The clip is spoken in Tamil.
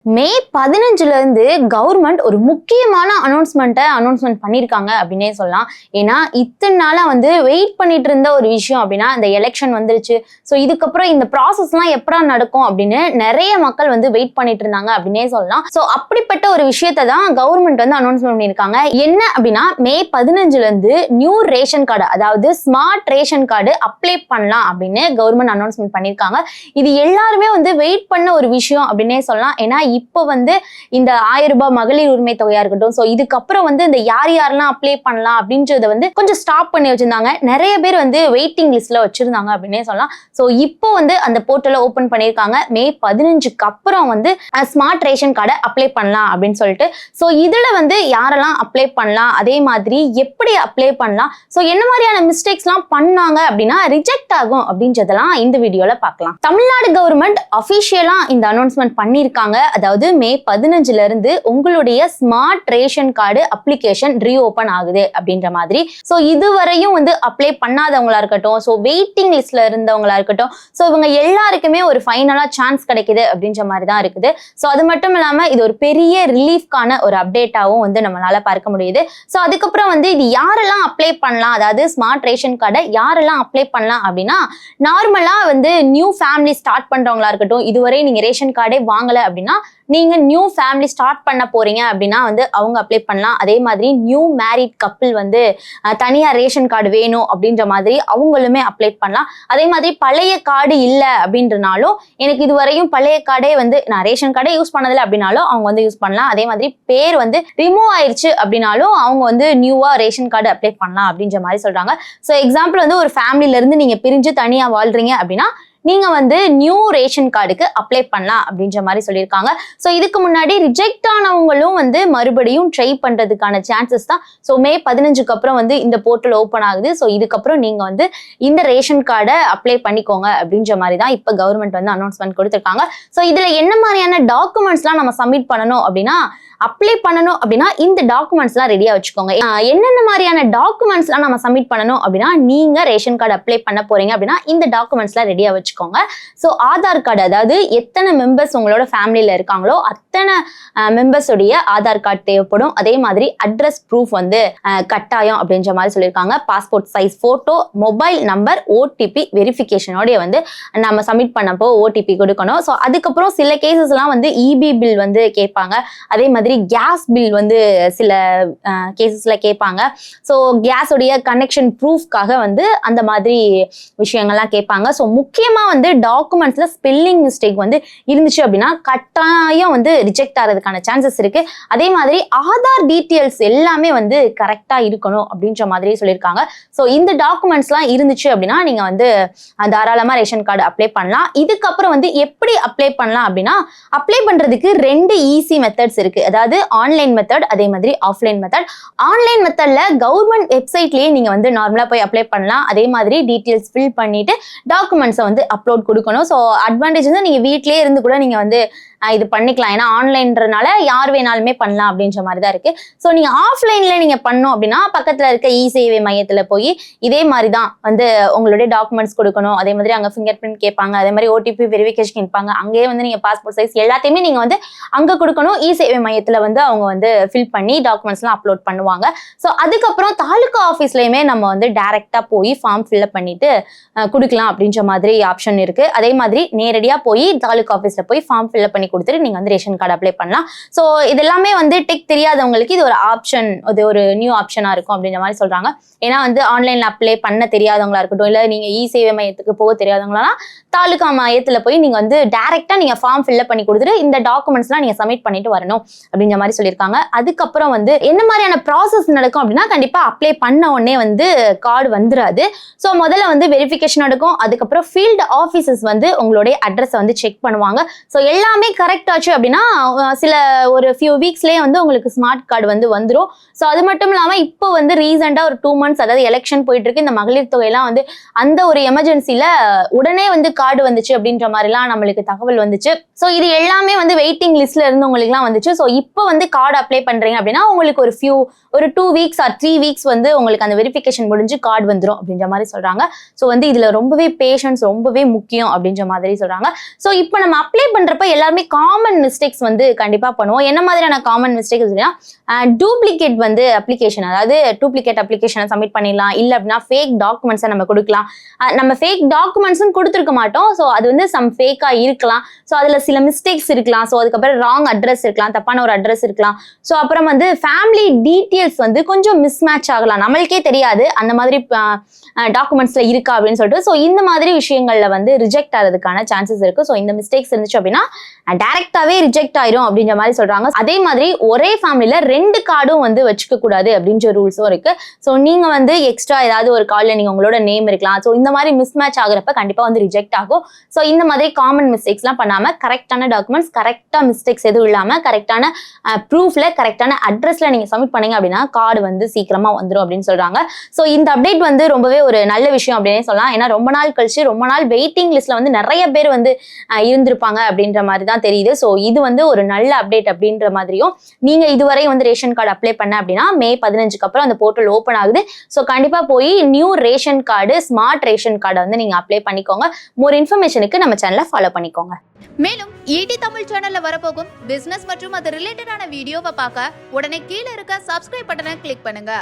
மே 15ல இருந்து கவர்மெண்ட் ஒரு முக்கியமான அனௌன்ஸ்மெண்ட் பண்ணியிருக்காங்க அப்படின்னே சொல்லலாம். ஏன்னா இத்தனை நாளா வெயிட் பண்ணிட்டு இருந்த ஒரு விஷயம் அப்படின்னா இந்த எலெக்ஷன் வந்துருச்சு. ஸோ இதுக்கப்புறம் இந்த ப்ராசஸ்லாம் எப்படா நடக்கும் அப்படின்னு நிறைய மக்கள் வெயிட் பண்ணிட்டு இருந்தாங்க அப்படின்னே சொல்லலாம். ஸோ அப்படிப்பட்ட ஒரு விஷயத்தை தான் கவர்மெண்ட் அனௌன்ஸ்மெண்ட் பண்ணியிருக்காங்க. என்ன அப்படின்னா மே 15ல இருந்து நியூ ரேஷன் கார்டு, அதாவது ஸ்மார்ட் ரேஷன் கார்டு அப்ளை பண்ணலாம் அப்படின்னு கவர்மெண்ட் அனௌன்ஸ்மெண்ட் பண்ணியிருக்காங்க. இது எல்லாருமே வெயிட் பண்ண ஒரு விஷயம் அப்படின்னே சொல்லலாம். ஏன்னா இப்போ இந்த 1000 ரூபாய் மகளிர் உரிமை தொகையா இருக்கட்டும், ஸோ இதுக்கப்புறம் இந்த யாரெல்லாம் அப்ளை பண்ணலாம் அப்படின்றத கொஞ்சம் ஸ்டாப் பண்ணி வச்சிருந்தாங்க. நிறைய பேர் வெயிட்டிங் லிஸ்ட்ல வச்சிருந்தாங்க அப்படின்னே சொல்லலாம். ஸோ இப்போ அந்த போர்ட்டலை ஓபன் பண்ணியிருக்காங்க. மே 15க்கு அப்புறம் ஸ்மார்ட் ரேஷன் கார்டை அப்ளை பண்ணலாம் அப்படின்னு சொல்லிட்டு. ஸோ இதுல யாரெல்லாம் அப்ளை பண்ணலாம், அதே மாதிரி எப்படி அப்ளை பண்ணலாம், ஸோ என்ன மாதிரியான மிஸ்டேக்ஸ்லாம் பண்ணாங்க அப்படின்னா ரிஜெக்ட் ஆகும் அப்படின்றதெல்லாம் இந்த வீடியோல பார்க்கலாம். தமிழ்நாடு கவர்மெண்ட் அபிஷியலா இந்த அனௌன்ஸ்மெண்ட் பண்ணியிருக்காங்க. அதாவது மே 15ல இருந்து உங்களுடைய smart ration card application reopen ஆகுது அப்படின்ற மாதிரி. ஸோ இதுவரையும் அப்ளை பண்ணாதவங்களா இருக்கட்டும், ஸோ வெயிட்டிங் லிஸ்ட்ல இருந்தவங்களா இருக்கட்டும், ஸோ இவங்க எல்லாருக்குமே ஒரு ஃபைனலா சான்ஸ் கிடைக்குது அப்படின்ற மாதிரி தான் இருக்குது. ஸோ அது மட்டும் இல்லாம இது ஒரு பெரிய ரிலீஃப்கான ஒரு அப்டேட்டாவும் நம்மளால பார்க்க முடியுது. ஸோ அதுக்கப்புறம் இது யாரெல்லாம் அப்ளை பண்ணலாம், அதாவது ஸ்மார்ட் ரேஷன் கார்டை யாரெல்லாம் அப்ளை பண்ணலாம் அப்படின்னா, நார்மலா நியூ ஃபேமிலி ஸ்டார்ட் பண்றவங்களா இருக்கட்டும், இதுவரை நீங்க ரேஷன் கார்டே வாங்கல அப்படின்னா நீங்க நியூ ஃபேமிலி ஸ்டார்ட் பண்ண போறீங்க அப்படின்னா அவங்க அப்ளை பண்ணலாம். அதே மாதிரி நியூ மேரிட் கப்பிள் தனியா ரேஷன் கார்டு வேணும் அப்படின்ற மாதிரி அவங்களுமே அப்ளை பண்ணலாம். அதே மாதிரி பழைய கார்டு இல்ல அப்படின்றனாலும், எனக்கு இதுவரையும் பழைய கார்டே நான் ரேஷன் கார்டே யூஸ் பண்ணதில்லை அப்படின்னாலும் அவங்க யூஸ் பண்ணலாம். அதே மாதிரி பேர் ரிமூவ் ஆயிடுச்சு அப்படின்னாலும் அவங்க நியூவா ரேஷன் கார்டு அப்ளை பண்ணலாம் அப்படின்ற மாதிரி சொல்றாங்க. ஸோ எக்ஸாம்பிள் ஒரு ஃபேமிலில இருந்து நீங்க பிரிஞ்சு தனியா வாழ்றீங்க அப்படின்னா நீங்க நியூ ரேஷன் கார்டுக்கு அப்ளை பண்ணலாம் அப்படின்ற மாதிரி சொல்லியிருக்காங்க. ஸோ இதுக்கு முன்னாடி ரிஜெக்ட் ஆனவங்களும் மறுபடியும் ட்ரை பண்றதுக்கான சான்சஸ் தான். ஸோ மே 15க்கு அப்புறம் இந்த போர்ட்டல் ஓப்பன் ஆகுது. ஸோ இதுக்கப்புறம் நீங்க இந்த ரேஷன் கார்டை அப்ளை பண்ணிக்கோங்க அப்படின்ற மாதிரி தான் இப்போ கவர்மெண்ட் அனௌன்ஸ்மெண்ட் கொடுத்துருக்காங்க. ஸோ இதுல என்ன மாதிரியான டாக்குமெண்ட்ஸ்லாம் நம்ம சப்மிட் பண்ணணும் அப்படின்னா, அப்ளை பண்ணணும் அப்படின்னா இந்த டாக்குமெண்ட்ஸ்லாம் ரெடியா வச்சுக்கோங்க. என்னென்ன மாதிரியான டாக்குமெண்ட்ஸ்லாம் நம்ம சப்மிட் பண்ணணும் அப்படின்னா, நீங்க ரேஷன் கார்டு அப்ளை பண்ண போறீங்க அப்படின்னா இந்த டாக்குமெண்ட்ஸ்லாம் ரெடியா வச்சுக்கோங்க. ஸோ ஆதார் கார்டு, அதாவது எத்தனை மெம்பர்ஸ் உங்களோட ஃபேமிலியில இருக்காங்களோ அத்தனை மெம்பர்ஸ் உடைய ஆதார் கார்டு தேவைப்படும். அதே மாதிரி அட்ரஸ் ப்ரூஃப் கட்டாயம் அப்படின்ற மாதிரி சொல்லியிருக்காங்க. Passport size photo, mobile number, OTP வெரிஃபிகேஷனோட நம்ம சப்மிட் பண்ணப்போ ஓடிபி கொடுக்கணும். ஸோ அதுக்கப்புறம் சில கேசஸ்லாம் இபி பில் கேட்பாங்க. அதே மாதிரி கேஸ் பில் சில கேசஸ்ல கேட்பாங்க. ஸோ கேஸ் உடைய கனெக்ஷன் ப்ரூஃப்காக அந்த மாதிரி விஷயங்கள்லாம் கேட்பாங்க. ஸோ முக்கியமா டாக்குமெண்ட்ஸ்ல ஸ்பெல்லிங் மிஸ்டேக் இருந்துச்சு அப்படின்னா கட்டாயம் ரிஜெக்ட் ஆகிறதுக்கான சான்சஸ் இருக்கு. அதே மாதிரி ஆதார் டீட்டெயில்ஸ் எல்லாமே கரெக்டா இருக்கணும் அப்படின்ற மாதிரி சொல்லியிருக்காங்க. ஸோ இந்த டாக்குமெண்ட்ஸ்லாம் இருந்துச்சு அப்படின்னா நீங்க தாராளமா ரேஷன் கார்டு அப்ளை பண்ணலாம். இதுக்கப்புறம் எப்படி அப்ளை பண்ணலாம் அப்படின்னா, அப்ளை பண்றதுக்கு 2 ஈஸி மெத்தட்ஸ் இருக்கு. அதாவது ஆன்லைன் மெத்தட், அதே மாதிரி ஆஃப்லைன் மெத்தட். ஆன்லைன் மெத்தட்ல கவர்மெண்ட் வெப்சைட்லயே நீங்க நார்மலா போய் அப்ளை பண்ணலாம். அதே மாதிரி டீட்டெயில்ஸ் ஃபில் பண்ணிட்டு டாக்குமெண்ட்ஸை அப்லோட் கொடுக்கணும். ஸோ அட்வான்டேஜ் நீங்க வீட்லயே இருந்து கூட நீங்க இது பண்ணிக்கலாம். ஏன்னா ஆன்லைன்றனால யார் வேணாலுமே பண்ணலாம் அப்படின்ற மாதிரி தான் இருக்கு. ஸோ நீங்க ஆஃப்லைன்ல நீங்க பண்ணோம் அப்படின்னா பக்கத்துல இருக்க இ சேவை மையத்துல போய் இதே மாதிரி தான் உங்களுடைய டாக்குமெண்ட்ஸ் கொடுக்கணும். அதே மாதிரி அங்க ஃபிங்கர் பிரிண்ட் கேட்பாங்க, அதே மாதிரி ஓடிபி வெரிஃபிகேஷன் கேட்பாங்க. அங்கேயே நீங்க பாஸ்போர்ட் சைஸ் எல்லாத்தையுமே நீங்க அங்க கொடுக்கணும். இ சேவை மையத்துல அவங்க ஃபில் பண்ணி டாக்குமெண்ட்ஸ் எல்லாம் அப்லோட் பண்ணுவாங்க. ஸோ அதுக்கப்புறம் தாலுகா ஆஃபீஸ்லயுமே நம்ம டைரக்டா போய் ஃபார்ம் ஃபில்அப் பண்ணிட்டு கொடுக்கலாம் அப்படின்ற மாதிரி ஆப்ஷன் இருக்கு. அதே மாதிரி நேரடியா போய் தாலுகா ஆஃபீஸ்ல போய் ஃபார்ம் ஃபில்அப் பண்ணி கொடுத்துட்டு நீங்க ரேஷன் கார்டு அப்ளை பண்ணலாம். ஸோ இது எல்லாமே டெக் தெரியாதவங்களுக்கு இது ஒரு ஆப்ஷன், அது ஒரு நியூ ஆப்ஷனா இருக்கும் அப்படின்ற மாதிரி சொல்றாங்க. ஏன்னா ஆன்லைன்ல அப்ளை பண்ண தெரியாதவங்களா இருக்கட்டும், இல்ல நீங்க இ சேவை மையத்துக்கு போக தெரியாதவங்களா தாலுகா மையத்துல போய் நீங்க டைரக்டா நீங்க ஃபார்ம் ஃபில்அப் பண்ணி கொடுத்துட்டு இந்த டாக்குமெண்ட்ஸ்லாம் நீங்க சப்மிட் பண்ணிட்டு வரணும் அப்படின்ற மாதிரி சொல்லியிருக்காங்க. அதுக்கப்புறம் என்ன மாதிரியான ப்ராசஸ் நடக்கும் அப்படின்னா, கண்டிப்பா அப்ளை பண்ண உடனே கார்டு வந்துராது. ஸோ முதல்ல வெரிஃபிகேஷன் நடக்கும். அதுக்கப்புறம் ஃபீல்டு ஆஃபீஸர்ஸ் உங்களுடைய அட்ரஸை செக் பண்ணுவாங்க. ஸோ எல்லாமே கரெக்ட் ஆச்சு அப்படின்னா சில ஒரு ஃபியூ வீக்ஸ்லயே உங்களுக்கு ஸ்மார்ட் கார்டு வந்துரும். ஸோ அது மட்டும் இல்லாம இப்போ ரீசெண்டா ஒரு 2 months, அதாவது எலெக்ஷன் போயிட்டு இருக்கு, இந்த மகளிர் தொகையெல்லாம் அந்த ஒரு எமர்ஜென்சில உடனே கார்டு வந்துச்சு அப்படின்ற மாதிரிலாம் நம்மளுக்கு தகவல் வந்துச்சு. ஸோ இது எல்லாமே வெயிட்டிங் லிஸ்ட்ல இருந்தவங்களுக்குலாம் வந்துச்சு. ஸோ இப்போ கார்டு அப்ளை பண்றீங்க அப்படின்னா உங்களுக்கு ஒரு 2 weeks or 3 weeks உங்களுக்கு அந்த வெரிஃபிகேஷன் முடிஞ்சு கார்டு வந்துடும் அப்படின்ற மாதிரி சொல்றாங்க. ஸோ இதுல ரொம்பவே பேஷன்ஸ் ரொம்பவே முக்கியம் அப்படின்ற மாதிரி சொல்றாங்க. ஸோ இப்போ நம்ம அப்ளை பண்றப்ப எல்லாருமே காமன் மிஸ்டேக்ஸ் வந்து கண்டிப்பா பண்ணுவோம். என்ன மாதிரியான காமன் மிஸ்டேக்ஸ் டூப்ளிகேட் வந்து அப்ளிகேஷன், அதாவது டூப்ளிகேட் அப்ளிகேஷனை சப்மிட் பண்ணிடலாம், இல்ல அப்படின்னா ஃபேக் டாக்குமெண்ட்ஸை நம்ம கொடுக்கலாம். நம்ம ஃபேக் டாக்குமெண்ட்ஸும் கொடுத்துருக்க மாட்டோம். ஸோ அது வந்து சம் ஃபேக்கா இருக்கலாம். ஸோ அதுல சில மிஸ்டேக்ஸ் இருக்கலாம். ஸோ அதுக்கப்புறம் ராங் அட்ரஸ் இருக்கலாம், தப்பான ஒரு அட்ரஸ் இருக்கலாம். ஸோ அப்புறம் வந்து ஃபேமிலி டீட்டெயில்ஸ் வந்து கொஞ்சம் மிஸ்மேட்ச் ஆகலாம், நம்மளுக்கே தெரியாது அந்த மாதிரி டாக்குமெண்ட்ஸ்ல இருக்கா அப்படின்னு சொல்லிட்டு. ஸோ இந்த மாதிரி விஷயங்கள்ல வந்து ரிஜெக்ட் ஆகிறதுக்கான சான்சஸ் இருக்கு. ஸோ இந்த மிஸ்டேக்ஸ் இருந்துச்சு அப்படின்னா டைரக்டாவே ரிஜெக்ட் ஆயிரும் அப்படின்ற மாதிரி சொல்றாங்க. அதே மாதிரி ஒரே ஃபேமிலியில 2 கார்டும் வந்து வச்சுக்க கூடாது அப்படின்ற ரூல்ஸும் இருக்கு. ஸோ நீங்க வந்து எக்ஸ்ட்ரா ஏதாவது ஒரு கார்ட்ல நீங்க உங்களோட நேம் இருக்கலாம். ஸோ இந்த மாதிரி மிஸ்மேட்ச் ஆகுறப்ப கண்டிப்பா வந்து ரிஜெக்ட் ஆகும். ஸோ இந்த மாதிரி காமன் மிஸ்டேக்ஸ் எல்லாம் பண்ணாம கரெக்டான டாக்குமெண்ட்ஸ், கரெக்டா மிஸ்டேக்ஸ் எதுவும் இல்லாம கரெக்டான ப்ரூஃப்ல கரெக்டான அட்ரஸ்ல நீங்க சப்மிட் பண்ணீங்க அப்படின்னா கார்டு வந்து சீக்கிரமா வந்துடும் அப்படின்னு சொல்றாங்க. ஸோ இந்த அப்டேட் வந்து ரொம்பவே ஒரு நல்ல விஷயம் அப்படின்னே சொல்லலாம். ஏன்னா ரொம்ப நாள் கழிச்சு ரொம்ப நாள் வெயிட்டிங் லிஸ்ட்ல வந்து நிறைய பேர் வந்து இருந்திருப்பாங்க அப்படின்ற மாதிரி தான் தெரியுது. ஸோ இது வந்து ஒரு நல்ல அப்டேட் அப்படின்ற மாதிரியும், நீங்க இதுவரை வந்து ரேஷன் கார்டு அப்ளை பண்ண அப்படின்னா மே 15க்கு அப்புறம் அந்த போர்ட்டல் ஓப்பன் ஆகுது. ஸோ கண்டிப்பா போய் new ration card, smart ration கார்டை வந்து நீங்க அப்ளை பண்ணிக்கோங்க. மோர் இன்ஃபர்மேஷனுக்கு நம்ம சேனலை ஃபாலோ பண்ணிக்கோங்க. மேலும் ஈடி தமிழ் சேனல்ல வரப்போகும் பிசினஸ் மற்றும் அது ரிலேட்டடான வீடியோவை பார்க்க உடனே கீழே இருக்க சப்ஸ்கிரைப் பட்டனை கிளிக் பண்ணுங்க.